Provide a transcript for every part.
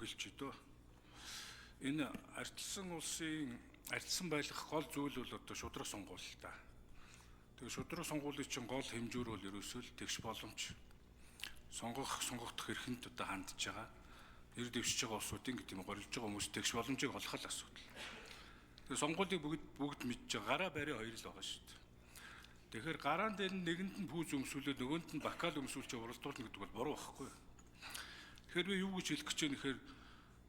хэлж дөө. Энэ ардчилсан улсын ардчилсан байх гол зүйл бол одоо шудраг сонгуул л да. Тэгээ шудраг сонгуулийн чинь гол хэмжүүр бол ерөөсөө л тэгш боломж сонгогдох эрхэнд одоо хандж байгаа. Нэр дэвшиж байгаа улсуудын гэдэг юм горилж байгаа хүмүүс тэгш боломжийг олох л асуудал. Тэгээ сонгуулийг бүгд мэдж байгаа. Гараа барийн хоёр л байгаа шүү дээ. Тэгэхээр гараан дээр нэгэнд нь пүүз өмсүүлээд нөгөөнд нь бакал өмсүүлж уралдуулна гэдэг бол буруу байхгүй. Тэгэхээр би юу гэж хэлэх гэж байна гэхээр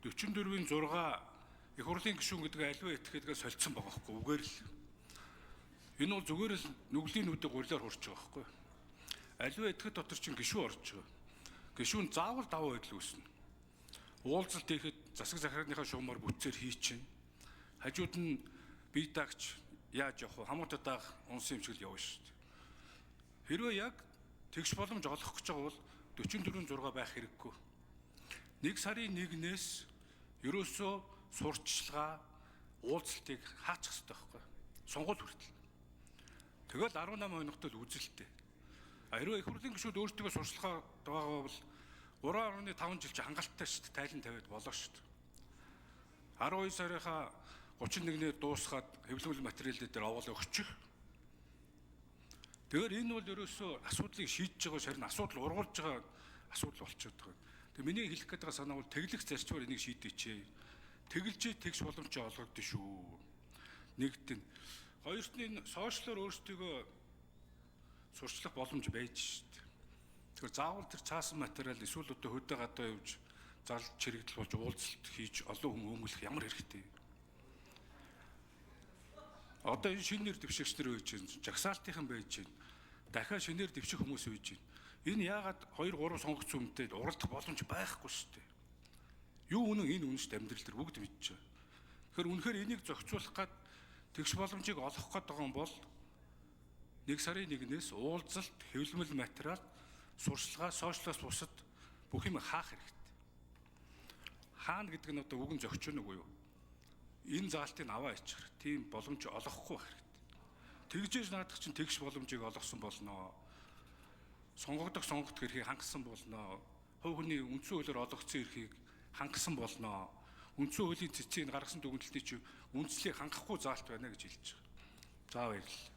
44-ийн 6 их хурлын гишүүн гэдэг аливаа этгээдгээ солилцсон байгаа байхгүй үгээр л. Энэ бол зүгээр л нүглийн нүдийг гурилаар хурж байгаа байхгүй. Аливаа этгээд дотор чинь гишүүн орж байгаа. Гишүүн заавал даваа байдал үүснэ. Уулзалт хийхэд засаг захирганыхаа шугамар бүтцээр хийчихнэ. Хажууд нь бие даагч яаж явах вэ? Хамаатад даах унсан юмшигэл явна шүү дээ. Хэрвээ яг тэгш боломж олох гэж байгаа бол 44-6 байх хэрэггүй. 1 сарын 1-ээс ерөөсөө сурталчилгаа уулзалтыг хаачих хэрэгтэй байхгүй. Сонгуул хүртэл. Тэгэл 18 хоногт л үзэлтэй. Хэрвээ их хурлын гишүүд өөрсдөө сурчлагаа байгаа бол 3.5 жил чи хангалттай шүү дээ. Тайлан тавиад болоо шүү дээ. 12 сарынхаа 31-нд дуусгаад хэвлэмэл материалууд дээр овоол өгчих. Тэгэхээр энэ бол ерөөсөө асуудлыг шийдэж байгаа шарин асуудал ургуулж байгаа асуудал болчиход байгаа. Тэгээ миний хэлэх гээд байгаа санаа бол тэглэх зарчмаар энийг шийдээч. Тэгэлжээ тэгш боломж олгогдсон шүү. Нэгт нь хоёрт нь сошиалор өөрсдөө сурчлах боломж байж шүү дээ. Тэгэхээр заавал тэр цаасан материал эсвэл одоо хөдөө гадаа явж зарлж чирэгдэл болж уулзалт хийж олон хүн өмгөлөх ямар хэрэгтэй. Одоо энэ шинэ нэр дэвшигч нар байж байна. Жагсаалтынхан байж байна. Дахиад шинээр дэвших хүмүүс байж байна. Энэ яагаад 2-3 сонгогдсон хүнтэй уралдах боломж байхгүй шүү дээ. Юу үнэн энэ үнэшд амьдрал төр бүгд мэдчихэ. Тэгэхээр үнэхээр энийг зохицуулах гад тэгш боломжийг олох гээд байгаа юм бол 1 сарын 1-ээс уулзалт, хэвлэмэл материал, сурчлагаа, сошиалоос бусад бүх юм хаах хэрэгтэй. Хаана гэдэг нь одоо үгэн зөгч нүг юу? Энэ заалтыг аваа ичих. Тийм боломж олохгүй байх хэрэгтэй. Тэгжээж наадах чинь тэгш боломжийг олгосон болноо. Сонгогдох эрхийг хангасан болноо. Хувь хүний үндсэн хуулиар олгогдсон эрхийг хангасан болноо. Үндсэн хуулийн цэцгийг гаргасан дүгнэлтийн чинь үндслийг хангахгүй заалт байна гэж хэлж байгаа. За баярлалаа.